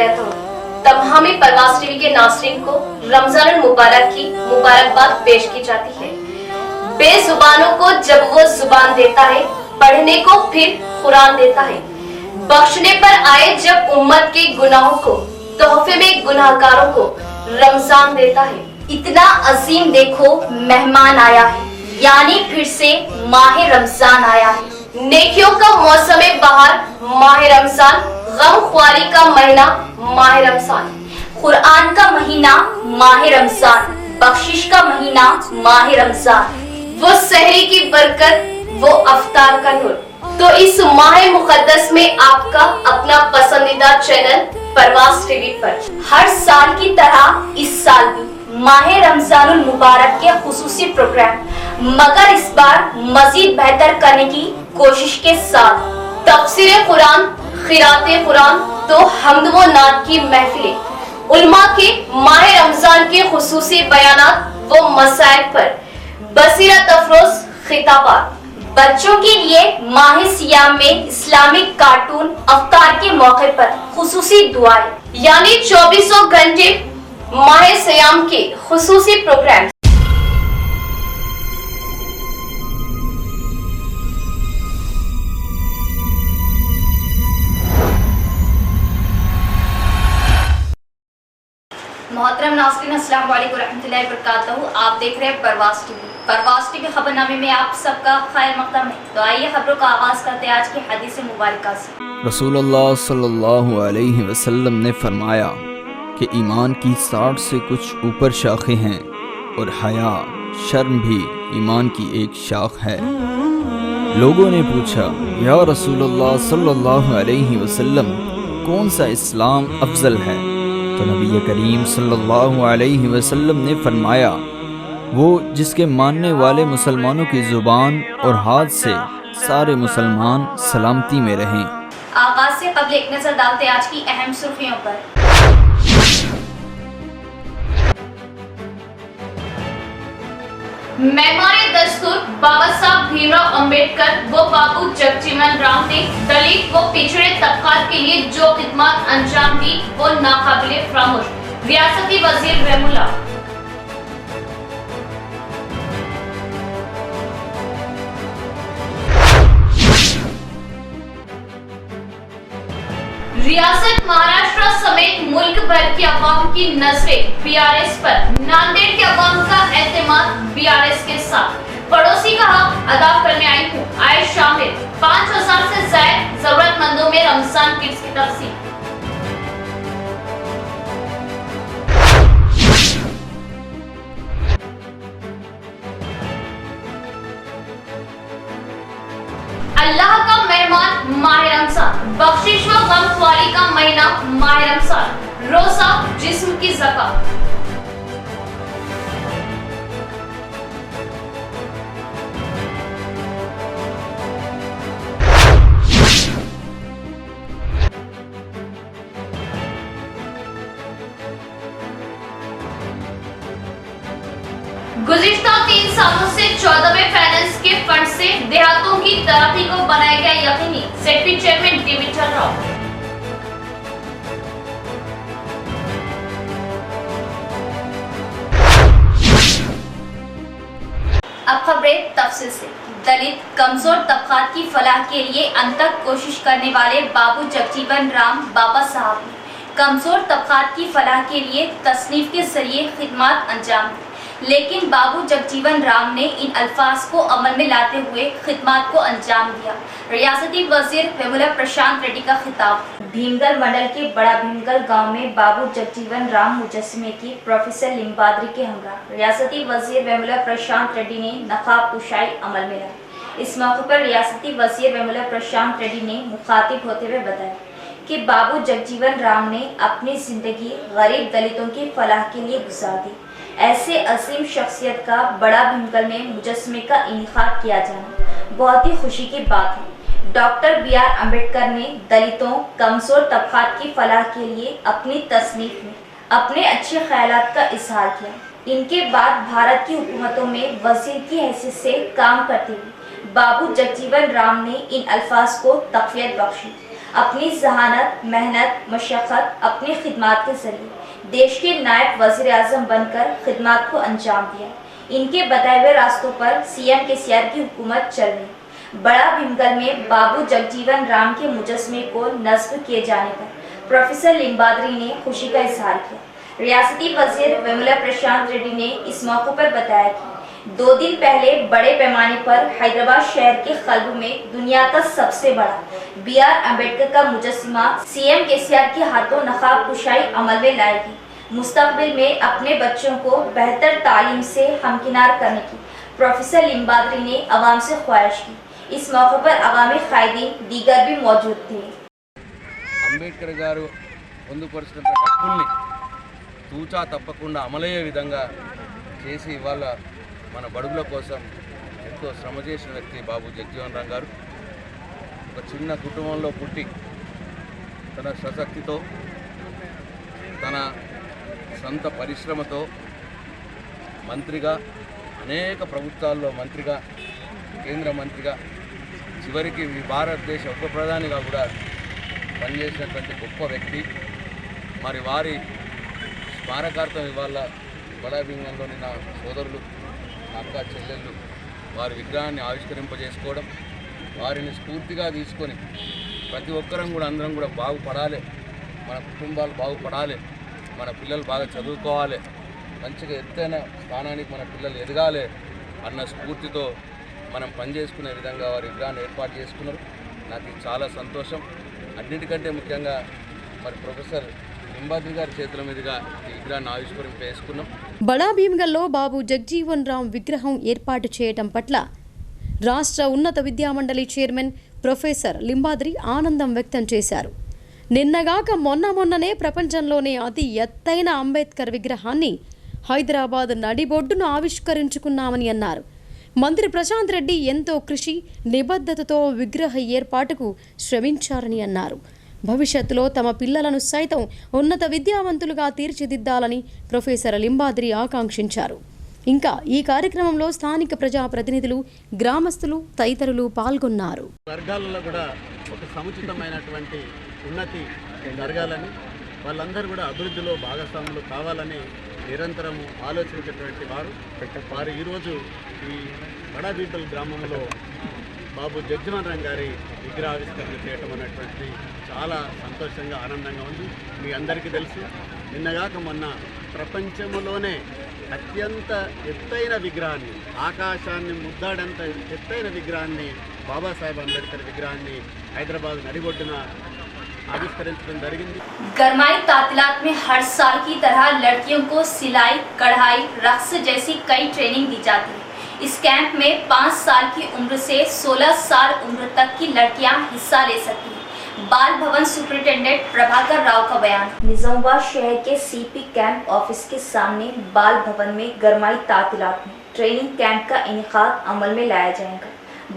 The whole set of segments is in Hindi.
कहता हूँ, तमामी परवाज़ टीवी के नाज़रीन को रमजान मुबारक की मुबारकबाद पेश की जाती है। बेजुबानों को जब वो जुबान देता है, पढ़ने को फिर कुरान देता है। बख्शने पर आए जब उम्मत के गुनाहों को, तोहफे में गुनाहगारों को रमजान देता है। इतना अजीम देखो मेहमान आया है, यानी फिर से माह रमजान आया है। नेकियों का मौसम बहार माह रमजान, गमख्वारी का महीना माह रमजान, कुरान का महीना माह रमजान, बख्शिश का महीना माह रमजान, वो सहरी की बरकत, वो अफ्तार का नूर। तो इस माह मुकद्दस में आपका अपना पसंदीदा चैनल परवाज़ टीवी पर हर साल की तरह इस साल भी माह रमजानुल मुबारक के खुसूसी प्रोग्राम, मगर इस बार मजीद बेहतर करने की कोशिश के साथ तफसीर कुरान, खिराते कुरान, तो हमद व नात की महफिलें, उलमा के माह रमजान के खुसूसी बयानात व मसाइल पर बसीरत अफरोज खिताबात, बच्चों के लिए माह सियाम में इस्लामिक कार्टून, अफ्तार के मौके पर खुसूसी दुआएं, यानी 24 घंटे माह सियाम के खुसूसी प्रोग्राम। मोहतरम नाज़रीन, अस्सलाम वालेकुम रहमतुल्लाहि व बरकातहू। आप देख रहे हैं परवाज़ टीवी। परवाज़ टीवी खबरनामे में आप सबका खैर मक़दम है। तो आइए खबरों का आगाज़ करते हैं आज की हदीस मुबारका से। रसूलुल्लाह सल्लल्लाहु अलैहि वसल्लम ने फरमाया कि ईमान की 60 से कुछ ऊपर शाखें हैं और हया, शर्म भी ईमान की एक शाख है। लोगों ने पूछा, या रसूलुल्लाह सल्लल्लाहु अलैहि वसल्लम, कौन सा इस्लाम अफजल है? तो नबी करीम सल्लल्लाहु अलैहि वसल्लम ने फरमाया, वो जिसके मानने वाले मुसलमानों की ज़ुबान और हाथ से सारे मुसलमान सलामती में रहें। आगाज से कबल एक नजर डालते आज की अहम सुर्खियों पर। मेहमाने दस्तूर बाबा साहब भीमराव अंबेडकर व बाबू जगजीवन राम ने दलित व पिछड़े तबकात के लिए जो खिदमत अंजाम दी वो नाकाबिले फरामोश। रियासती वजीर रहमुल्लाह। रियासत महाराष्ट्र समेत मुल्क भर के अवाम की नजरें बीआरएस पर। नांदेड़ के अवाम का एतमाद बीआरएस के साथ। पड़ोसी का हक अदा करने आई हूँ, आए शामिल। 5000 से ज्यादा जरूरतमंदों में रमजान किट्स की तकसीम। अल्लाह का मेहमान माह रमजान, बख्शिश व गमख्वारी का महीना माह रमजान, रोजा जिस्म की ज़कात। गुज़िश्ता 3 सालों से 14वें फाइनेंस के फंड से देहातों की तरक्की को बनाया गया यकीनी। SIDBI chairman D Vithal Rao. अब खबरें तफसील से। दलित कमजोर तबकात की फलाह के लिए अनथक कोशिश करने वाले बाबू जगजीवन राम बाबा साहब ने कमजोर तबकात की फलाह के लिए तसनीफ के जरिए खिदमत अंजाम दी। लेकिन बाबू जगजीवन राम ने इन अल्फाज को अमल में लाते हुए खिदमत को अंजाम दिया। रियासती वजीर वेमुला प्रशांत रेड्डी का खिताब। भीमगल मंडल के बड़ा भीमगल गांव में बाबू जगजीवन राम मुजस्समे की प्रोफेसर लिम्बाद्री के हमरा रियासती वजीर वेमुला प्रशांत रेड्डी ने नकाब कुशाई अमल में लाई। इस मौके पर रियासती वजीर वेमुला प्रशांत रेड्डी ने मुखातिब होते हुए बताया कि बाबू जगजीवन राम ने अपनी जिंदगी गरीब दलितों की फलाह के लिए गुजार दी। ऐसे असीम शख्सियत का बड़ा भीमगल में मुजस्समे का इनेकाद किया जाना बहुत ही खुशी की बात है। Doctor B R. अम्बेडकर ने दलितों, कमजोर तबकात की फलाह के लिए अपनी तसनीफ में अपने अच्छे ख्यालात का इजहार किया। इनके बाद भारत की हुकूमतों में वजीर की हैसियत से काम करते हुए बाबू जगजीवन राम ने इन अल्फाज को तक़वियत बख्शी। अपनी जहानत, मेहनत, मशक्क़त, अपनी खिदमत के जरिए देश के नायब वज़ीर आज़म बनकर खिदमत को अंजाम दिया। इनके बताए हुए रास्तों पर सीएम केसीआर की हुकूमत चल रही। बड़ा भीमगल में बाबू जगजीवन राम के मुजस्मे को नस्ब किए जाने पर प्रोफेसर लिम्बाद्री ने खुशी का इजहार किया। रियासती वजीर वेमुला प्रशांत रेड्डी ने इस मौके पर बताया कि 2 दिन पहले बड़े पैमाने पर हैदराबाद शहर के कल्ब में दुनिया का सबसे बड़ा BR अम्बेडकर का मुजस्सिमा सीएम केसीआर के हाथों नकाब कुशाई अमल में लाएगी। मुस्तकबिल में अपने बच्चों को बेहतर तालीम से हमकिनार करने की प्रोफेसर लिम्बाद्री ने अवाम से ख्वाहिश की। इस मौके पर अवामी कायदीन दीगर भी मौजूद थे। అంబేద్కర్ గారు పొందుపరిచిన హక్కుల్ని తూచా తప్పకుండా అమలయ్యే విధంగా చేసి ఇవాళ మన బడుగుల కోసం ఎంతో శ్రమ చేసిన వ్యక్తి బాబు జగజీవన్ రామ్ గారు. ఒక చిన్న కుటుంబంలో పుట్టి తన స్వశక్తితో తన సొంత పరిశ్రమతో మంత్రిగా అనేక ప్రభుత్వాల్లో మంత్రిగా కేంద్ర మంత్రిగా చివరికి భారతదేశ ఉప ప్రధానిగా కూడా పనిచేసినటువంటి గొప్ప వ్యక్తి. మరి వారి స్మారకార్థం ఇవాళ బడా భీమగల్లోని నా సోదరులు, నా అక్క చెల్లెళ్ళు వారి విగ్రహాన్ని ఆవిష్కరింపజేసుకోవడం, వారిని స్ఫూర్తిగా తీసుకొని ప్రతి ఒక్కరం కూడా అందరం కూడా బాగుపడాలి, మన కుటుంబాలు బాగుపడాలి, మన పిల్లలు బాగా చదువుకోవాలి, మంచిగా ఎత్తైన స్థానానికి మన పిల్లలు ఎదగాలి అన్న స్ఫూర్తితో మనం పనిచేసుకునే విధంగా వారి విగ్రహాన్ని ఏర్పాటు చేసుకున్నారు. నాకు ఇది చాలా సంతోషం. అన్నిటికంటే ముఖ్యంగా మరి ప్రొఫెసర్ లింబాద్రి గారి చేతుల మీదుగా ఈ విగ్రహాన్ని ఆవిష్కరింపేసుకున్నాం. బడా భీమ్గల్లో బాబు జగజీవన్ రామ్ విగ్రహం ఏర్పాటు చేయటం పట్ల రాష్ట్ర ఉన్నత విద్యామండలి చైర్మన్ ప్రొఫెసర్ లింబాద్రి ఆనందం వ్యక్తం చేశారు. నిన్నగాక మొన్ననే ప్రపంచంలోనే అతి ఎత్తైన అంబేద్కర్ విగ్రహాన్ని హైదరాబాద్ నడిబొడ్డును ఆవిష్కరించుకున్నామని అన్నారు. మంత్రి ప్రశాంత్ రెడ్డి ఎంతో కృషి, నిబద్ధతతో విగ్రహ ఏర్పాటుకు శ్రమించారని అన్నారు. భవిష్యత్తులో తమ పిల్లలను సైతం ఉన్నత విద్యావంతులుగా తీర్చిదిద్దాలని ప్రొఫెసర్ లింబాద్రి ఆకాంక్షించారు. ఇంకా ఈ కార్యక్రమంలో స్థానిక ప్రజాప్రతినిధులు, గ్రామస్తులు తదితరులు పాల్గొన్నారు. వర్గాలలో కూడా ఒక సముచితమైనటువంటి ఉన్నతి జరగాలని, వాళ్ళందరూ కూడా అభివృద్ధిలో భాగస్వాములు కావాలని నిరంతరం ఆలోచించేటువంటి వారు ఈరోజు ఈ బడా భీమ్గల్ గ్రామంలో బాబు జగజీవన్ రామ్ గారి విగ్రహావిష్కరణ చేయటం అనేటువంటిది చాలా సంతోషంగా, ఆనందంగా ఉంది. మీ అందరికీ తెలుసు, నిన్నగాక మొన్న ప్రపంచంలోనే అత్యంత ఎత్తైన విగ్రహాన్ని, ఆకాశాన్ని ముద్దాడంత ఎత్తైన విగ్రహాన్ని, బాబాసాహెబ్ అంబేద్కర్ విగ్రహాన్ని హైదరాబాద్ నడిబొడ్డున आविष्करण జరిగింది. गरमाई तातीलात में हर साल की तरह लड़कियों को सिलाई, कढ़ाई, रक्स जैसी कई ट्रेनिंग दी जाती है। इस कैंप में 5 साल की उम्र से 16 साल उम्र तक की लड़कियां हिस्सा ले सकती हैं। बाल भवन सुपरिटेंडेंट प्रभाकर राव का बयान। निजामाबाद शहर के CP कैंप ऑफिस के सामने बाल भवन में गरमाई तातीलात में ट्रेनिंग कैंप का इनेकाद अमल में लाया जाएगा।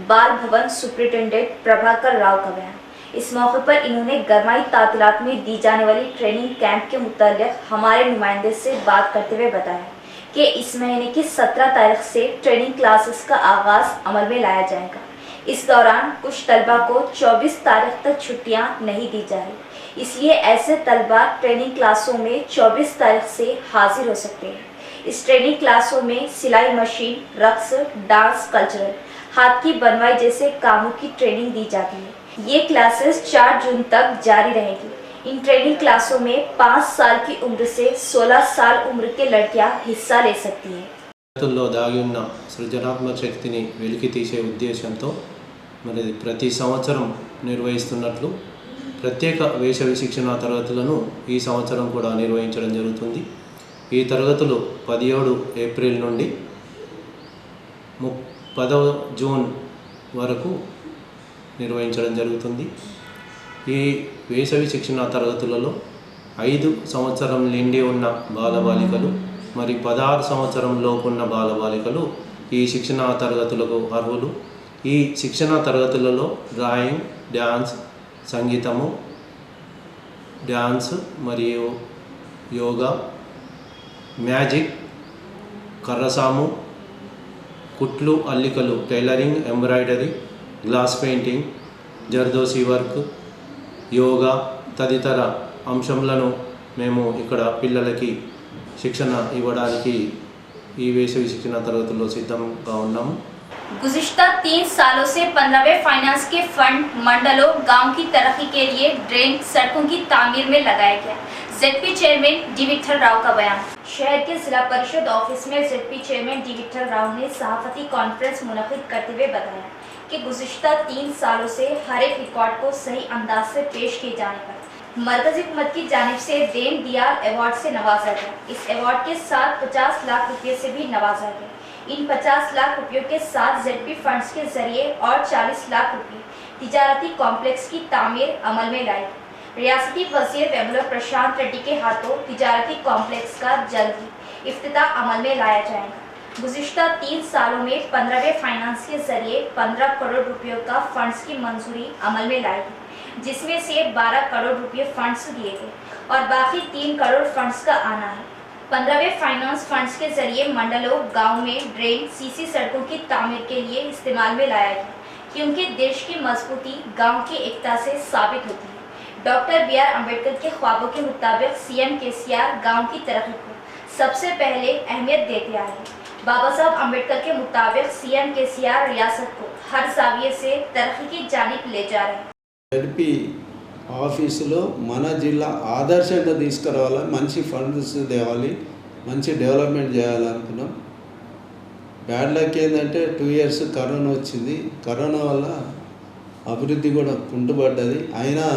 बाल भवन सुपरिटेंडेंट प्रभाकर राव का बयान। इस मौके पर इन्होंने गरमाई तातीलात में दी जाने वाली ट्रेनिंग कैंप के मुताल्लिक हमारे नुमाइंदे से बात करते हुए बताया कि इस महीने की 17 तारीख से ट्रेनिंग क्लासेस का आगाज अमल में लाया जाएगा। इस दौरान कुछ तलबा को 24 तारीख तक छुट्टियां नहीं दी जा रही, इसलिए ऐसे तलबा ट्रेनिंग क्लासों में 24 तारीख से हाजिर हो सकते हैं। इस ट्रेनिंग क्लासों में सिलाई मशीन, रक्स, डांस, कल्चरल, हाथ की बनवाई जैसे कामों की ट्रेनिंग दी जाती है। ये क्लासेस 4 जून तक जारी रहेगी। इन ट्रेनिंग क्लासों में 5 साल की उम्र से 16 साल उम्र के लड़कियां हिस्सा ले सकती हैं। దాగి ఉన్న సృజనాత్మక శక్తిని వెలికి తీసే ఉద్దేశంతో మరి ప్రతి సంవత్సరం నిర్వహిస్తున్నట్లు ప్రత్యేక వేసవి శిక్షణ తరగతులను ఈ సంవత్సరం కూడా నిర్వహించడం జరుగుతుంది. ఈ తరగతులు 17 ఏప్రిల్ నుండి 10 జూన్ వరకు నిర్వహించడం జరుగుతుంది. ఈ వేసవి శిక్షణ తరగతులలో 5 సంవత్సరం నిండి ఉన్న బాలబాలికలు మరి 16 సంవత్సరం లోపు ఉన్న బాలబాలికలు ఈ శిక్షణ తరగతులకు అర్హులు. ఈ శిక్షణ తరగతులలో డ్రాయింగ్, డ్యాన్స్, సంగీతము, డ్యాన్స్ మరియు యోగా, మ్యాజిక్, కర్రసాము, కుట్లు, అల్లికలు, tailoring, embroidery, glass painting, zardozi work, yoga తదితర అంశములను మేము ఇక్కడ పిల్లలకి శిక్షణ ఇవ్వడానికి ఈ వేసవి శిక్షణ తరగతుల్లో సిద్ధంగా ఉన్నాము। गुज़िश्ता 3 सालों से 15वें फाइनेंस के फंड मंडलों गांव की तरक्की के लिए ड्रेन सड़कों की तामीर में लगाया गया। ZP chairman D Vithal Rao का बयान। शहर के जिला परिषद ऑफिस में ZP chairman D Vithal Rao ने सहाफती कॉन्फ्रेंस मुनक़िद करते हुए बताया कि गुज़िश्ता 3 सालों से हर एक रिकॉर्ड को सही अंदाज से पेश किए जाने पर मरकजी हुकूमत की जानिब से देन दियार अवार्ड से नवाजा गया। इस अवार्ड के साथ 50 लाख रुपये से भी नवाजा गया। इन 50 लाख रुपयों के साथ जेडपी फंड्स के जरिए और 40 लाख रुपये तिजारती कॉम्प्लेक्स की तामीर अमल में लाई। रियासती वज़ीर वेमुला प्रशांत रेड्डी के हाथों तिजारती कॉम्प्लेक्स का जल्द ही इफ्तिताह अमल में लाया जाएगा। गुज़िश्ता 3 सालों में 15वें फाइनेंस के जरिए 15 करोड़ रुपयों का फंड्स की मंजूरी अमल में लाई गई, जिसमें से 12 करोड़ रुपये फंड्स दिए गए और बाकी 3 करोड़ फंड्स का आना है। 15वें फाइनेंस फंड्स के जरिए मंडलों गांव में ड्रेन सीसी सड़कों की तामीर के लिए इस्तेमाल में लाया गया, क्योंकि देश की मजबूती गांव की एकता से साबित होती है। डॉक्टर BR अम्बेडकर के ख्वाबों के मुताबिक CM KCR गांव की तरक्की को सबसे पहले अहमियत देते आए हैं। बाबा साहब अम्बेडकर के मुताबिक CM KCR रियासत को हर जाविये से तरक्की की जानिब ले जा रहे हैं। జడ్పీ ఆఫీసులో మన జిల్లా ఆదర్శంగా తీసుకురావాలి, మంచి ఫండ్స్ తేవాలి, మంచి డెవలప్మెంట్ చేయాలనుకున్నాం। బ్యాడ్ లక్ ఏంటంటే 2 ఇయర్స్ కరోనా వచ్చింది। కరోనా వల్ల అభివృద్ధి కూడా కుంటుపడ్డది। అయినా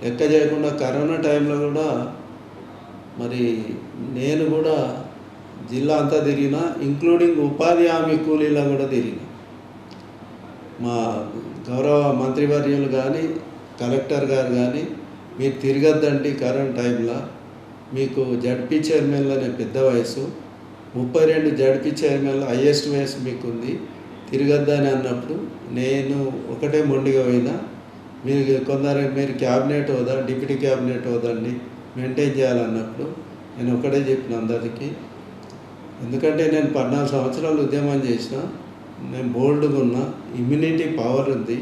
లెక్క చేయకుండా కరోనా టైంలో కూడా మరి నేను కూడా జిల్లా అంతా తిరిగిన, ఇంక్లూడింగ్ ఉపాధి హామీ కూలీలో కూడా తిరిగిన। మా గౌరవ మంత్రివర్యులు కానీ కలెక్టర్ గారు కానీ మీరు తిరగద్దండి కరోనా టైంలో, మీకు జడ్పీ చైర్మన్లోనే పెద్ద వయసు, 32 జడ్పీ చైర్మన్లో హైయెస్ట్ వయసు మీకు ఉంది, తిరగద్దని అన్నప్పుడు నేను ఒకటే మొండిగా పోయినా, మీరు క్యాబినెట్ హోదా డిప్యూటీ క్యాబినెట్ హోదండి మెయింటైన్ చేయాలన్నప్పుడు నేను ఒకటే చెప్పిన అందరికీ। ఎందుకంటే నేను 14 సంవత్సరాలు ఉద్యమం చేసిన, నేను బోల్డ్గా ఉన్నా, ఇమ్యూనిటీ పవర్ ఉంది,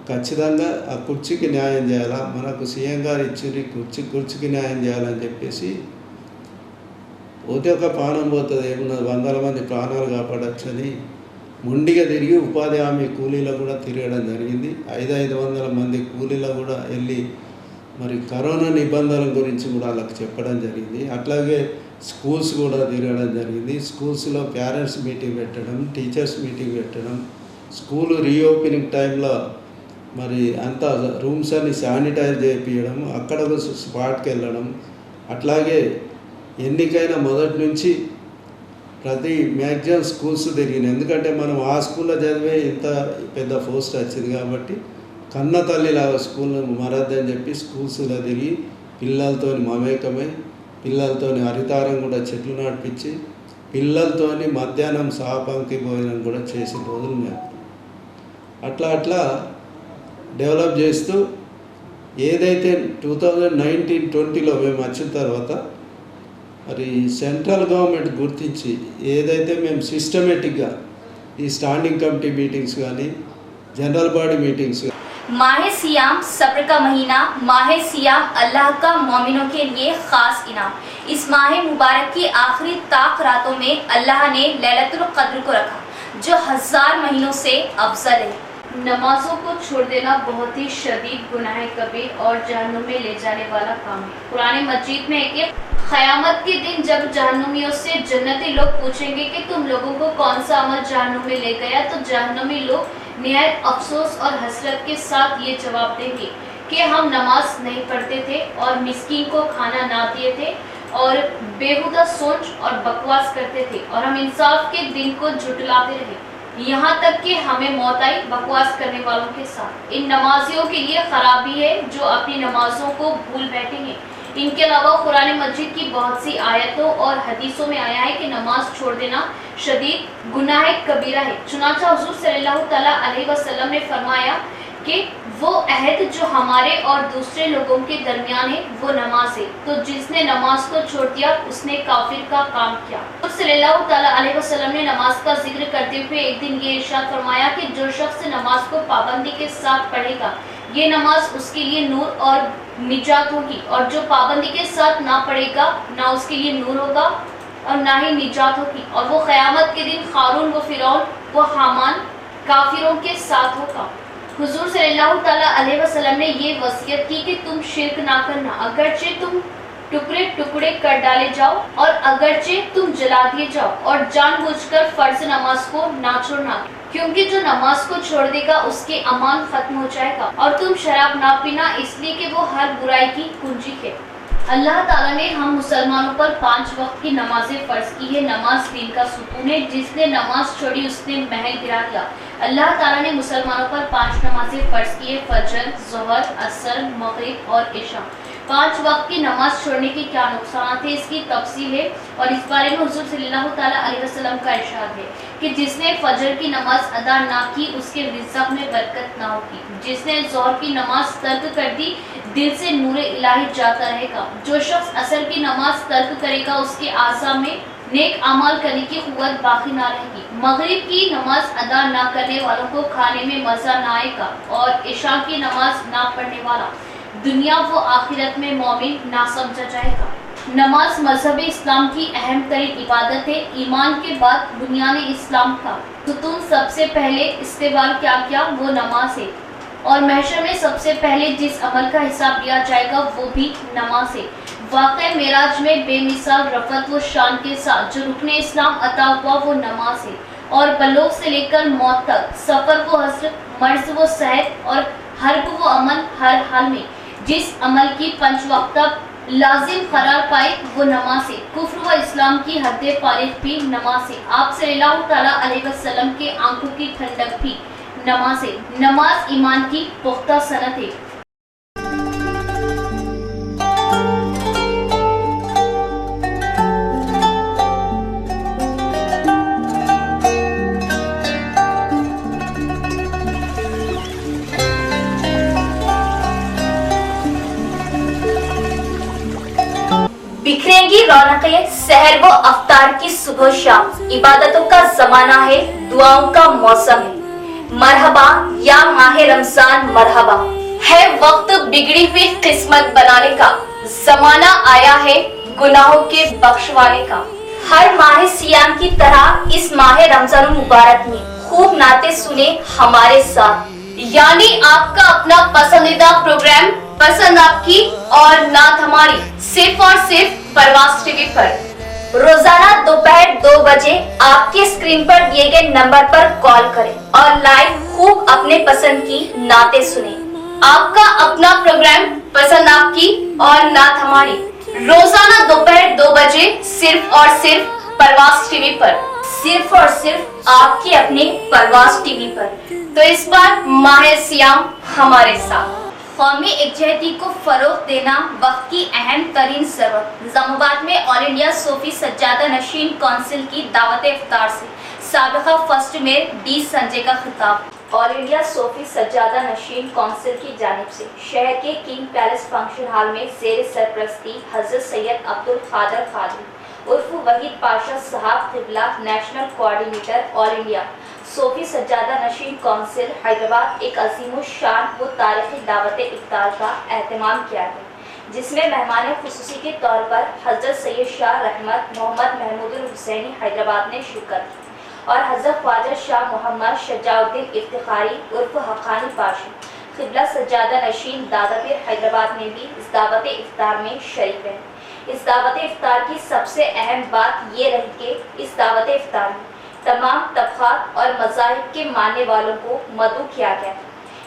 ఖచ్చితంగా ఆ కుర్చీకి న్యాయం చేయాలా, మనకు సీఎం గారు ఇచ్చి కుర్చీకి న్యాయం చేయాలని చెప్పేసి పోతే ఒక ప్రాణం పోతుంది, ఏమన్నా 100 మంది ప్రాణాలు కాపాడచ్చని మొండిగా తిరిగి ఉపాధి హామీ కూలీలో కూడా తిరగడం జరిగింది। 500 మంది కూలీలో కూడా వెళ్ళి మరి కరోనా నిబంధనల గురించి కూడా వాళ్ళకి చెప్పడం జరిగింది। అట్లాగే స్కూల్స్ కూడా తిరగడం జరిగింది। స్కూల్స్లో పేరెంట్స్ మీటింగ్ పెట్టడం, టీచర్స్ మీటింగ్ పెట్టడం, స్కూల్ రీఓపెనింగ్ టైంలో మరి అంతా రూమ్స్ అన్ని శానిటైజ్ చేయించడం, అక్కడ స్పాట్కి వెళ్ళడం, అట్లాగే ఎన్నికైన మొదటి నుంచి ప్రతి మ్యాక్సిమం స్కూల్స్ తిరిగినాయి। ఎందుకంటే మనం ఆ స్కూల్లో చదివే ఇంత పెద్ద పోస్ట్ వచ్చింది కాబట్టి కన్న తల్లిలాగా స్కూల్ని మరద్దని చెప్పి స్కూల్స్లో తిరిగి పిల్లలతో మమేకమై, పిల్లలతో హరితారం కూడా చెట్లు నడిపించి, పిల్లలతో మధ్యాహ్నం సహపంక్తి భోజనం కూడా చేసిన రోజులు మేము అట్లా డెవలప్ చేస్తూ ఏదైతే 2019-20లో మేము వచ్చిన తర్వాత మరి సెంట్రల్ గవర్నమెంట్ గుర్తించి ఏదైతే మేము సిస్టమేటిక్గా ఈ స్టాండింగ్ కమిటీ మీటింగ్స్ కానీ जनरल बॉडी मीटिंग्स। माह सियाम सब्र का महीना, माह सियाम अल्लाह का मोमिनों के लिए खास इनाम। इस माह मुबारक की आखिरी ताक रातों में अल्लाह ने लैलतुल क़द्र को रखा, जो 1000 महीनों से अफजल है। नमाजों को छोड़ देना बहुत ही शदीद गुनाह कबीर और जहन्नुम में ले जाने वाला काम है। कुरान मजीद में है कि क़यामत के दिन जब जहन्नुमियों से जन्नती लोग पूछेंगे कि तुम लोगों को कौन सा अमल जहन्नुम में ले गया, तो जहन्नुमी लोग निहायत अफसोस और हसरत के साथ ये जवाब देंगे कि हम नमाज नहीं पढ़ते थे और मिस्कीन को खाना ना दिए थे और बेहुदा सोच और बकवास करते थे और हम इंसाफ के दिन को झुटलाते रहे, यहाँ तक कि हमें मौत आई बकवास करने वालों के साथ। इन नमाजियों के लिए खराबी है जो अपनी नमाजों को भूल बैठेंगे। इनके अलावा कुरान मजीद की बहुत सी आयतों और हदीसों में आया है कि नमाज छोड़ देना शदीद गुनाह कबीरा है। चुनांचे हुजूर सल्लल्लाहु तआला अलैहि वसल्लम ने फरमाया कि वो अहद जो हमारे और दूसरे लोगों के दरमियान है वो नमाज है, तो जिसने नमाज को छोड़ दिया उसने काफिर का काम किया। हुजूर सल्लल्लाहु तआला अलैहि वसल्लम ने नमाज का जिक्र करते हुए एक दिन ये इरशाद फरमाया कि जो शख्स नमाज को पाबंदी के साथ पढ़ेगा ये नमाज उसके लिए नूर और निजात होगी, और जो पाबंदी के साथ ना पढ़ेगा ना उसके लिए नूर होगा और ना ही निजात होगी, और वो क़यामत के दिन क़ारून व फ़िरौन व हामान काफिरों के साथ होगा। हुजूर सल्लल्लाहु ताला अलैहि वसल्लम ने ये वसीयत की कि तुम शिर्क ना करना, अगरचे तुम टुकड़े टुकड़े कर डाले जाओ और अगरचे तुम जला दिए जाओ, और जानबूझकर फर्ज नमाज को ना छोड़ना, क्योंकि जो नमाज को छोड़ देगा उसके अमान खत्म हो जाएगा, और तुम शराब ना पीना, इसलिए कि वो हर बुराई की कुंजी है। अल्लाह ताला ने हम मुसलमानों पर 5 वक्त की नमाजें फर्ज की है। नमाज दीन का सुकून है, जिसने नमाज छोड़ी उसने महल गिरा दिया। अल्लाह ताला ने मुसलमानों पर 5 नमाजें फर्ज की है, फजर, ज़ोहर, असर, मगरिब और इशा। 5 वक्त की नमाज छोड़ने के क्या नुकसान है, इसकी तफसील है, और इस बारे में हुजूर सल्लल्लाहु ताला अलैहि वसल्लम का इरशाद है कि जिसने फजर की नमाज अदा ना की उसके रिज़्क़ में बरकत ना होगी। जिसने ज़ोहर की नमाज तर्क कर दी दिल से नूरे इलाही जाता रहेगा। जो शख्स असर की नमाज तर्क करेगा उसके आज़ा में नेक अमाल करने की कुव्वत बाकी ना रहेगी। मगरिब की नमाज अदा ना करने वालों को खाने में मज़ा ना आएगा, और इशा की नमाज ना पढ़ने वाला दुनिया व आखिरत में मोमिन ना समझा जाएगा। नमाज मजहब इस्लाम की अहम तरीन इबादत है। ईमान के बाद बुनियाद इस्लाम का तो तुम सबसे पहले इस्तेमाल क्या किया वो नमाज है, और महशर में सबसे पहले जिस अमल का हिसाब लिया जाएगा वो भी नमाज है। वाक़ई मेराज में बेमिसाल रफ़त व शान के साथ जो रुकने इस्लाम अता हुआ वो नमाज है, और बलोग से लेकर मौत तक, सफ़र व हस्र, मर्ज व सेहत और हर्ब व अमन, हर हाल में जिस अमल की 5 वक्त लाजिम करार पाए वो नमाज है। कुफ्र व इस्लाम की हद फारिग भी नमाज है। आप सल्लल्लाहु ताला अलैहि वसल्लम के आंखों की ठंडक भी नमाज है। नमाज ईमान की पुख्ता सनत है। बिखरेंगी रौनकें सहर व अफ्तार की सुबह शाम, इबादतों का जमाना है, दुआओं का मौसम है। मरहबा या माह रमजान मरहबा, है वक्त बिगड़ी हुई किस्मत बनाने का, जमाना आया है गुनाहों के बख्शवाने का। हर माह सियाम की तरह इस माह रमजान मुबारक में खूब नाते सुने हमारे साथ, यानी आपका अपना पसंदीदा प्रोग्राम पसंद आपकी और नात हमारी, सिर्फ और सिर्फ परवाज़ टीवी पर। रोजाना दोपहर 2 बजे आपके स्क्रीन पर दिए गए नंबर पर कॉल करें और लाइव खूब अपने पसंद की नाते सुने। आपका अपना प्रोग्राम पसंद आपकी और नात हमारी, रोजाना दोपहर 2 बजे सिर्फ और सिर्फ परवाज़ टीवी पर, सिर्फ और सिर्फ आपके अपने परवाज़ टीवी पर। तो इस बार माह सियाम हमारे साथ। कौमी एकजहती को फरोग देना वक्त की अहम तरीन ज़रूरत। निज़ामाबाद में ऑल इंडिया सूफी सज्जादा नशीन काउंसिल की दावत इफ्तार से साबिका फर्स्ट मेयर डी संजय का खिताब। ऑल इंडिया सूफी सज्जादा नशीन काउंसिल की जानिब से शहर के किंग पैलेस फंक्शन हॉल में ज़ेर सरपरस्ती हज़रत सैयद अब्दुल कादिर खादिम उर्फ वहीद पाशा साहब क़िबला नेशनल कोऑर्डिनेटर ऑल इंडिया सूफी सज्जादा नशीन काउंसिल हैदराबाद एक अजीम शान व तारीखी दावत इफ्तार का एहतमाम किया गया, जिसमें मेहमान खुसूसी के तौर पर हज़रत सैयद शाह रहमत मोहम्मद महमूद हुसैनी हैदराबाद ने शिरकत की और हज़रत ख्वाजा शाह मोहम्मद शजाउद्दीन इफ्तिखारी उर्फ हक़ानी पाशा क़िबला सज्जादा नशीन दादापीर हैदराबाद ने भी इस दावत इफ्तार में शरीक रहे। इस दावत इफ्तार की सबसे अहम बात ये रही कि इस दावत इफ्तार में तमाम तबक़ात और मज़ाहिब के मानने वालों को मदऊ किया गया।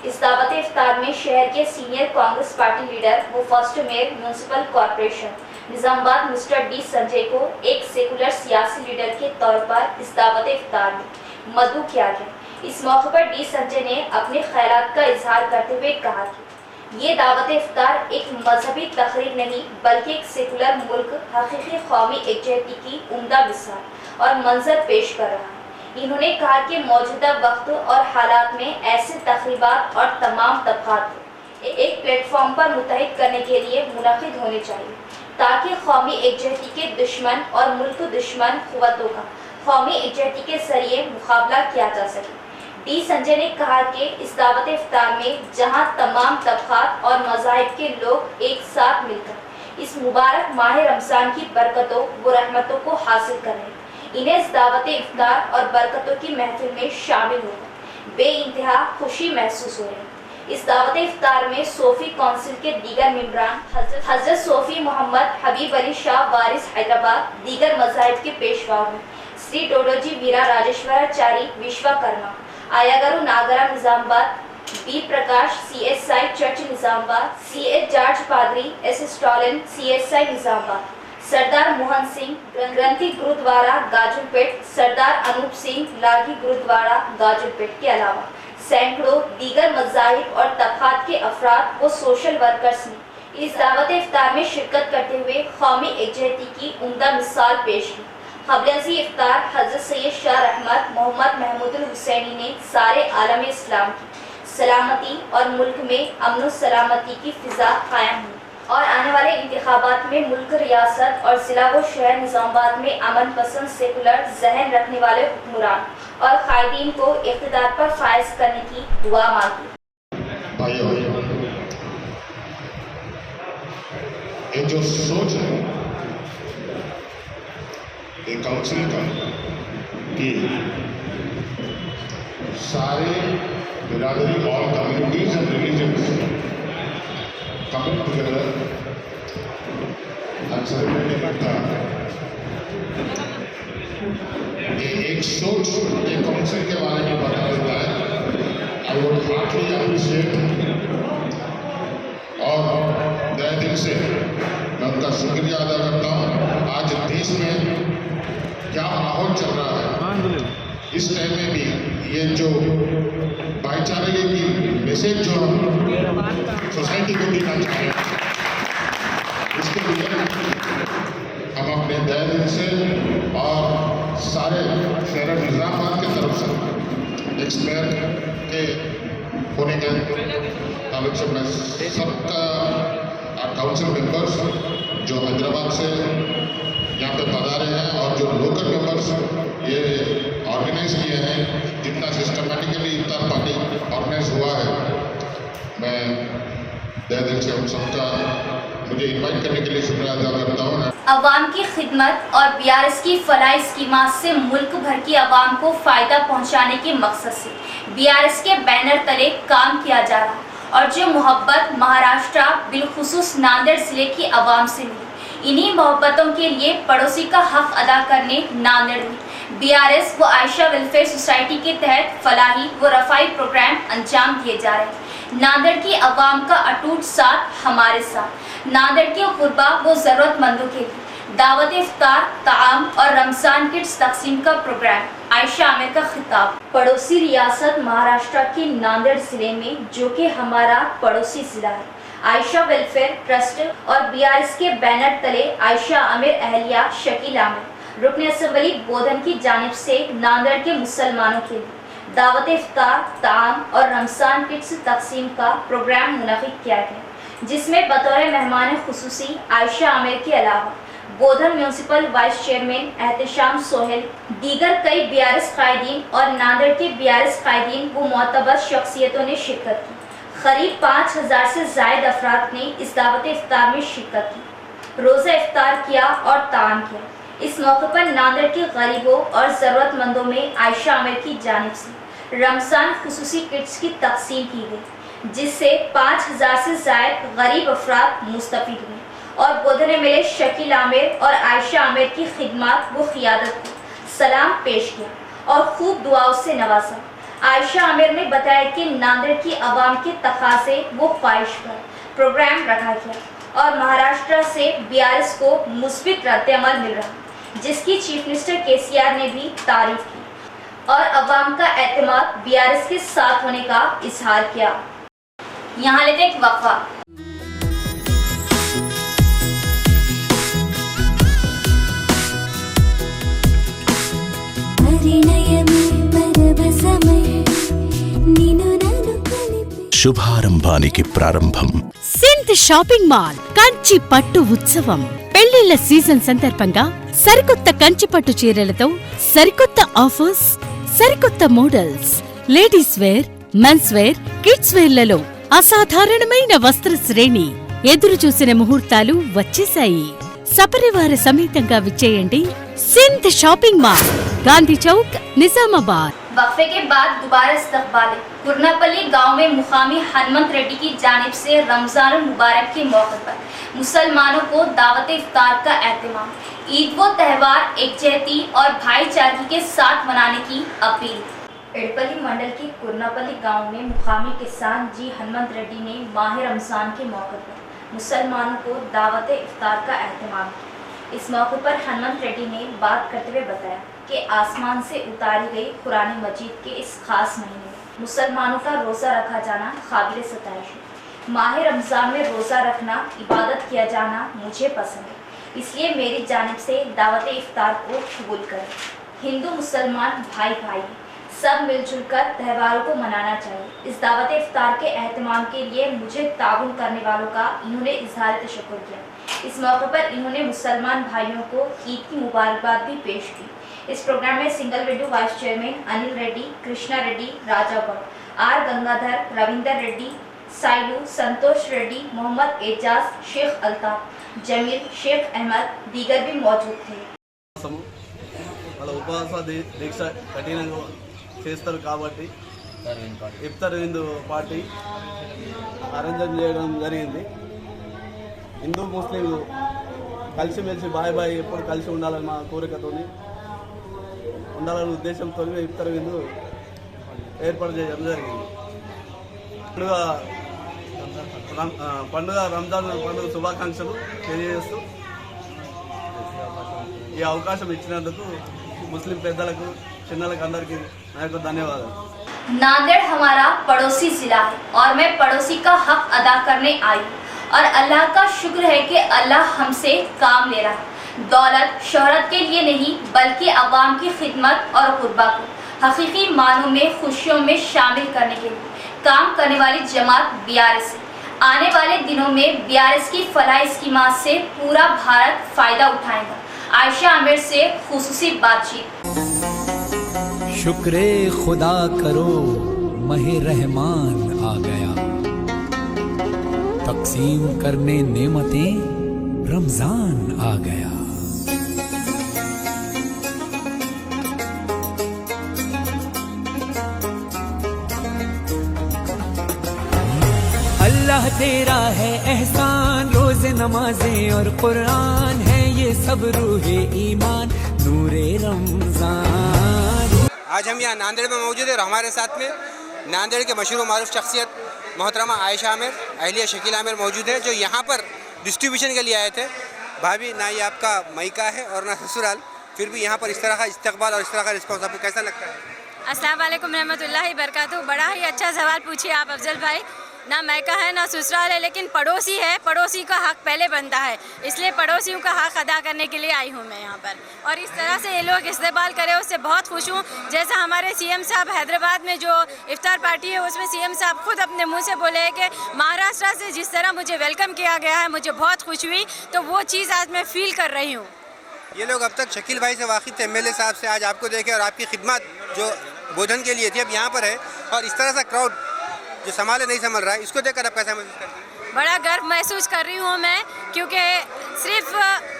इस दावत इफ्तार में शहर के सीनियर कांग्रेस पार्टी लीडर व first mayor municipal corporation Nizamabad mister D Sanjay को एक सेकुलर सियासी लीडर के तौर पर इस दावत इफ्तार में मदऊ किया गया। इस मौके पर डी संजय ने अपने ख्यालात का इजहार करते हुए कहा कि ये दावत इफ्तार एक मजहबी तकरीर नहीं बल्कि एक सेकुलर मुल्क हकीकी कौमी एकजहती की उम्दा मिसाल और मंजर पेश कर रहा है। इन्होंने कहा कि मौजूदा वक्त और हालात में ऐसे तकरीबात और तमाम तबक़ात को एक प्लेटफॉर्म पर मुत्तहिद करने के लिए मुनक़िद होने चाहिए ताकि कौमी एकजहती के दुश्मन और मुल्क दुश्मन क़ुव्वतों का कौमी एकजहती के जरिए मुकाबला किया जा सके। डी संजय ने कहा कि इस दावत इफ्तार में जहां तमाम तबकात और मज़ाहिब के लोग एक साथ मिलकर इस मुबारक माह रमजान की बरकतों व रहमतों को हासिल कर रहे हैं, इन्हें इस दावत इफ्तार और बरकतों की महफिल में शामिल होकर बेइंतहा खुशी महसूस हो रही है। इस दावत इफ्तार में सोफी काउंसिल के दीगर मेंबरान हजरत सोफी मोहम्मद हबीब अली शाह वारिस हैदराबाद, दीगर मज़ाहिब के पेशवा हुए श्री डोडोजी वीरा राजेश्वराचारी विश्वकर्मा, आयागरु नागरा निजामाबाद, बी प्रकाश CSI church Nizamabad, CH George पादरी एस स्टॉलिन CSI निजामाबाद, सरदार मोहन सिंह ग्रंथी गुरुद्वारा गाजुलपेट, सरदार अनूप सिंह लागी गुरुद्वारा गाजुलपेट के अलावा सैकड़ों दीगर मज़ाहिब और तबकात के अफराद व सोशल वर्कर्स ने इस दावत इफ्तार में शिरकत करते हुए कौमी एकजहती की उम्दा मिसाल पेश की। क़ब्ल इफ्तार हज़रत सैयद शाह रहमत मोहम्मद महमूदुल हुसैनी ने सारे आलम इस्लाम की सलामती और मुल्क में अमन सलामती की फिजा कायम हुई और आने वाले इंतखाबात में मुल्क, रियासत और जिला व शहर निजामाबाद में अमन पसंद सेकुलर जहन रखने वाले हुक्मरान और कायदीन को इक़्तिदार पर फायज करने की दुआ मांगी। ये जो सोच है ये काउंसिल का कि सारे बिरादरी all communities and religions coming together and celebrating iftar, ये एक सोच ये काउंसिल के बारे में बता देता है। आई वुड हार्टली अप्रिशिएट और तहे दिल से मैं उनका शुक्रिया अदा करता हूँ। आज देश में क्या माहौल चल रहा है, इस टाइम में भी ये जो भाईचारे की मैसेज जो हम सोसाइटी को देना चाहें, इसके लिए हम अपने तहे दिल से और सारे शहर निजामाबाद की तरफ से एक्सपर्ट के होने के ताल्लुक से मैं सबका काउंसिल मेंबर्स जो हैदराबाद से यहाँ पे पधारे हैं और जो लोकल मेंबर्स ये ऑर्गेनाइज किए हैं, जितना सिस्टमेटिकली इफ्तार पार्टी ऑर्गेनाइज हुआ है, मैं तहे दिल से उन सबका मुझे इनवाइट करने के लिए शुक्रिया अदा करता हूँ। अवाम की खिदमत और BRS की फलाही स्कीमात से मुल्क भर की अवाम को फ़ायदा पहुँचाने के मकसद से BRS के बैनर तले काम किया जा रहा और जो मोहब्बत महाराष्ट्र बिलखुसूस नांदेड़ ज़िले की अवाम से मिली, इन्हीं मोहब्बतों के लिए पड़ोसी का हक अदा करने नांदेड़ में BRS व आयशा वेलफेयर सोसाइटी के तहत फलाही व रफ़ाई प्रोग्राम अंजाम दिए जा रहे हैं। नांदेड़ की अवाम का अटूट साथ हमारे साथ। नांदेड़ के गुरबा व ज़रूरतमंदों के लिए दावत इफ्तार, ताम और रमज़ान किट्स तकसीम का प्रोग्राम। आयशा आमिर का खिताब। पड़ोसी रियासत महाराष्ट्र के नांदेड़ ज़िले में, जो कि हमारा पड़ोसी ज़िला है, आयशा वेलफेयर ट्रस्ट और BRS के बैनर तले आयशा आमिर अहलिया शकील आमिर रुकन असेंबली बोधन की जानिब से नांदेड़ के मुसलमानों के लिए दावत इफ्तार, ताम और रमज़ान किट्स तकसीम का प्रोग्राम मुनक़िद किया गया, जिसमें बतौर मेहमान खुसूसी आयशा आमिर के अलावा Bodhan municipal vice chairman Ehtesham Sohail, दीगर कई BRS कायदीन और नांदेड़ के BRS कायदीन व मोतबर शख्सियतों ने शिरकत की। करीब 5000 से ज़ायद अफराद ने इस दावत इफ्तार में शिरकत की, रोज़ा इफ्तार किया और ताम किया। इस मौके पर नांदेड़ के गरीबों और ज़रूरतमंदों में आयशा आमिर की जानिब से रमज़ान खुसूसी किट्स की तकसीम की गई, जिससे 5000 से ज़ायद गरीब अफराद मुस्तफ़ीद हुए और बोधन में मिले शकील आमिर और आयशा आमिर की खिदमत व क़ियादत को सलाम पेश किया और खूब दुआओं से नवाजा। आयशा आमिर ने बताया कि नांदेड़ की आवाम के तकाज़े व ख्वाहिश पर प्रोग्राम रखा गया और महाराष्ट्र से BRS को मुस्बित रद्द-ए-अमल मिल रहा, जिसकी चीफ मिनिस्टर KCR ने भी तारीफ की और अवाम का एतमाद BRS के साथ होने का इजहार किया। यहाँ लेते एक वक्फा। శుభారంభానికి ప్రారంభం. సింత్ షాపింగ్ మాల్ కంచి పట్టు ఉత్సవం. పెళ్లిళ్ల సీజన్ సందర్భంగా సరికొత్త కంచి పట్టు చీరలతో సరికొత్త ఆఫర్స్, సరికొత్త models, ladies wear, men's wear, kids వేర్లలో అసాధారణమైన వస్త్ర శ్రేణి. ఎదురు చూసిన ముహూర్తాలు వచ్చేశాయి. సపరివార సమేతంగా విచ్చేయండి సింధ్ షాపింగ్ మాల్, गांधी चौक, निजामाबाद। वक्फे के बाद दोबारा इस्तकबाल कुरनापल्ली गांव में मुकामी हनुमंत रेड्डी की जानिब से रमजान मुबारक के मौके पर मुसलमानों को दावत इफ्तार का एहतमाम, ईद व त्यौहार एकजहती और भाईचारगी के साथ मनाने की अपील। एड़पल्ली मंडल के कुरनापल्ली गांव में मुकामी किसान जी हनुमंत रेड्डी ने माह रमजान के मौके पर मुसलमानों को दावत इफ्तार का एहतमाम किया। इस मौके पर हनुमंत रेड्डी ने बात करते हुए बताया कि आसमान से उतारी गई कुरान मजीद के इस खास महीने में मुसलमानों का रोज़ा रखा जाना काबिल सताइश है। माह रमज़ान में रोज़ा रखना, इबादत किया जाना मुझे पसंद है, इसलिए मेरी जानिब से दावत इफ्तार को कबूल करें। हिंदू मुसलमान भाई भाई हैं, सब मिलजुल कर त्योहारों को मनाना चाहिए। इस दावत इफ्तार के एहतमाम के लिए मुझे ताउन करने वालों का इन्होंने इजहार तशक्कुर किया। इस मौके पर इन्होंने मुसलमान भाइयों को ईद की मुबारकबाद भी पेश की। इस प्रोग्राम में single window vice chairman Anil Reddy, Krishna Reddy, Raja Goud, R Gangadhar, Ravinder Reddy, Sailu, Santosh Reddy, Mohammed Ejaz, Sheikh Altaf, Jameel, Sheikh Ahmed दीगर भी मौजूद थे। వాళ్ళ ఉపవాస దీక్ష కఠినంగా చేస్తారు కాబట్టి ఇఫ్తార్ విందు పార్టీ అరేంజ్ చేయడం జరిగింది. హిందూ ముస్లింలు కలిసిమెలిసి బాయ్ బాయ్ ఎప్పుడు కలిసి ఉండాలని మా కోరికతో ఉండాలనే ఉద్దేశంతో ఇఫ్తార్ విందు ఏర్పాటు చేయడం జరిగింది. పండుగ రంజాన్ పండుగ శుభాకాంక్షలు తెలియజేస్తూ ఈ అవకాశం ఇచ్చినందుకు ముస్లిం పెద్దలకు చిన్నలకు అందరికీ నా యొక్క ధన్యవాదాలు. नांदेड़ हमारा पड़ोसी जिला है और मैं पड़ोसी का हक अदा करने आई हूँ और अल्लाह का शुक्र है कि अल्लाह हमसे काम ले रहा है। दौलत शोहरत के लिए नहीं बल्कि अवाम की खिदमत और कुर्बा को हकीकी मानों में खुशियों में शामिल करने के लिए काम करने वाली जमात BRS है। आने वाले दिनों में BRS की फलाह स्कीमात से पूरा भारत फायदा उठाएगा। आयशा आमिर से खुसूसी बातचीत। शुक्रे खुदा करो महे रहमान आ गया, तकसीम करने नेमतें रमजान आ गया। अल्लाह तेरा है एहसान, रोज़े नमाजें और कुरान है ये सब रूहे ईमान नूरे रमजान। आज हम यहाँ नांदेड़ में मौजूद है और हमारे साथ में नांदेड़ के मशहूर मारूफ शख्सियत मोहतरमा आयशा आमिर, अहलिया शकील आमिर मौजूद है, जो यहाँ पर डिस्ट्रीब्यूशन के लिए आए थे। भाभी, ना ये आपका मायका है और ना ससुराल, फिर भी यहाँ पर इस तरह का इस्तकबाल और इस तरह का रिस्पॉन्स आपको कैसा लगता है? अस्सलाम वालेकुम रहमतुल्लाहि बरकातहू। बड़ा ही अच्छा सवाल पूछिए आप अफजल भाई। ना मायका है ना ससुराल है, लेकिन पड़ोसी है, पड़ोसी का हक पहले बनता है, इसलिए पड़ोसियों का हक अदा करने के लिए आई हूँ मैं यहाँ पर। और इस तरह से ये लोग इस्तेमाल करे उससे बहुत खुश हूँ। जैसा हमारे CM साहब हैदराबाद में जो इफ्तार पार्टी है उसमें CM साहब खुद अपने मुंह से बोले हैं कि महाराष्ट्र से जिस तरह मुझे वेलकम किया गया है मुझे बहुत खुश हुई, तो वो चीज़ आज मैं फील कर रही हूँ। ये लोग अब तक शकील भाई से वाकिफ थे, MLA साहब से, आज आपको देखे और आपकी खिदमत जो बोधन के लिए थी अब यहाँ पर है, और इस तरह सा क्राउड जो संभाले नहीं संभल रहा है, इसको देखकर आप कैसा महसूस करते हैं? बड़ा गर्व महसूस कर रही हूँ मैं, क्योंकि सिर्फ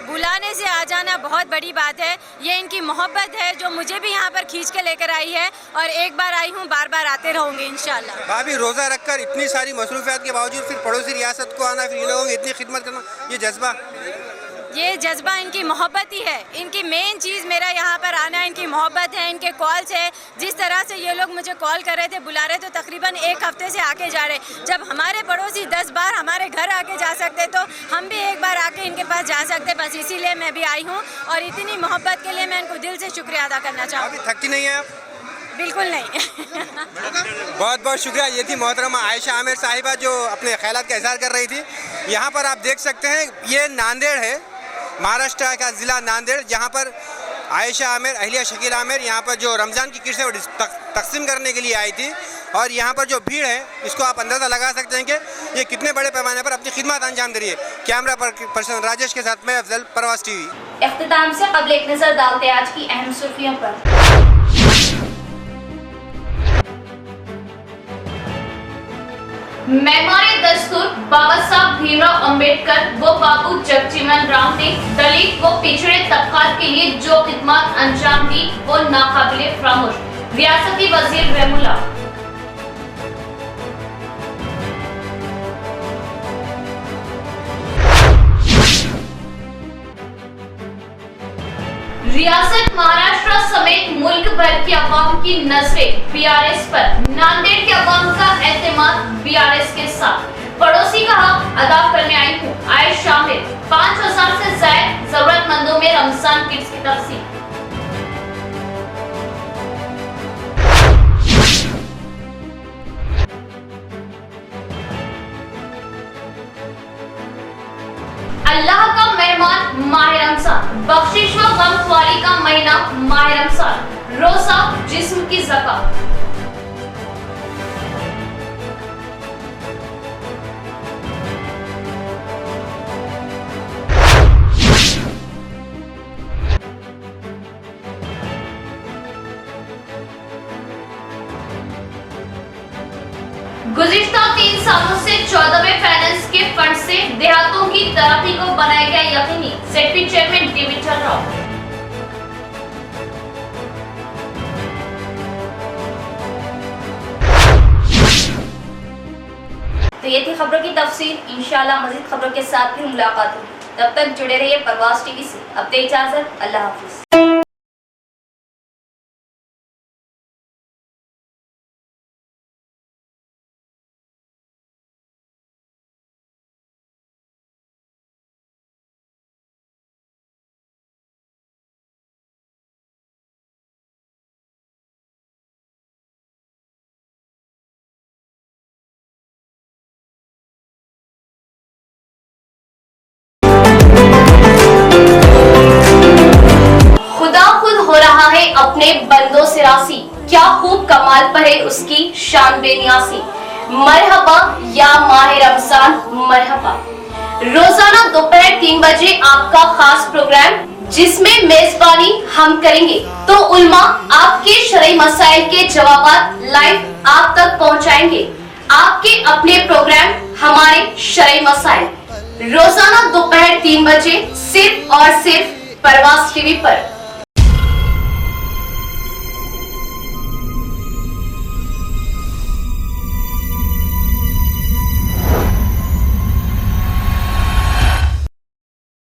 बुलाने से आ जाना बहुत बड़ी बात है। ये इनकी मोहब्बत है जो मुझे भी यहाँ पर खींच के लेकर आई है, और एक बार आई हूँ बार बार आते रहूँगी इंशाल्लाह। भाभी, रोज़ा रखकर इतनी सारी मसरूफियात के बावजूद फिर पड़ोसी रियासत को आना, फिर इन लोगों की इतनी खिदमत करना, ये जज्बा इनकी मोहब्बत ही है। इनकी मेन चीज़ मेरा यहाँ पर आना इनकी मोहब्बत है, इनके कॉल्स है। जिस तरह से ये लोग मुझे कॉल कर रहे थे, बुला रहे, तो तकरीबन एक हफ्ते से आके जा रहे। जब हमारे पड़ोसी 10 बार हमारे घर आके जा सकते, तो हम भी एक बार आके इनके पास जा सकते। बस इसीलिए मैं भी आई हूँ, और इतनी मोहब्बत के लिए मैं इनको दिल से शुक्रिया अदा करना चाहूँगी। थकती नहीं है आप? बिल्कुल नहीं। बहुत बहुत शुक्रिया। ये थी मोहतरमा आयशा आमिर साहिबा जो अपने ख्यालात का इजहार कर रही थी। यहाँ पर आप देख सकते हैं ये नांदेड़ है, महाराष्ट्र का ज़िला नांदेड़, जहाँ पर आयशा आमिर, अहलिया शकील आमिर यहाँ पर जो रमज़ान की किट है वो तकसीम करने के लिए आई थी। और यहाँ पर जो भीड़ है इसको आप अंदाज़ा लगा सकते हैं कि ये कितने बड़े पैमाने पर अपनी खिदमत अंजाम दे रही है। कैमरा पर्सन राजेश के साथ मैं अफजल, परवास TV। इख्तिताम से कबल एक नज़र डालते आज की अहम सुर्खियों पर। मेहमान दस्तूर बाबा साहब भीमराव अंबेडकर व बाबू जगजीवन राम ने दलित व पिछड़े तबकात के लिए जो खिदमत अंजाम दी वो नाकाबिले फरामोश। रियासती वजीर रहमुल्लाह। रियासत महाराष्ट्र समेत मुल्क भर के अवाम की नजरें बीआरएस पर। नांदेड़ के अवाम का एतमाद बीआरएस के साथ। पड़ोसी का हक अदा करने आई हूँ, आए शामिल। 5000 से ज्यादा जरूरतमंदों में रमजान किट्स की तकसीम। अल्लाह का मेहमान माह रमजान, बख्शिश व गमख्वारी का महीना माह रमजान, रोजा जिस्म की ज़कात। गुज़िश्ता 3 सालों से 14वें फाइनेंस के फंड से देहातों की तरक्की को बनाया गया यकीनी। सेडबी चेयरमैन दिविटर राव। तो ये थी खबरों की तफसील। इंशाल्लाह मज़ीद खबरों के साथ फिर मुलाकात होगी। तब तक जुड़े रहिए परवाज़ टीवी से। अब दे इजाज़त, अल्लाह हाफिज़। अपने बंदों से रासी, क्या खूब कमाल पर है उसकी शान बेनियासी। मरहबा या माह रमजान मरहबा। रोजाना दोपहर 3 बजे आपका खास प्रोग्राम, जिसमें मेजबानी हम करेंगे तो उल्मा आपके शरई मसाइल के जवाब लाइव आप तक पहुंचाएंगे। आपके अपने प्रोग्राम हमारे शरई मसाइल, रोजाना दोपहर 3 बजे सिर्फ और सिर्फ परवाज़ टीवी पर।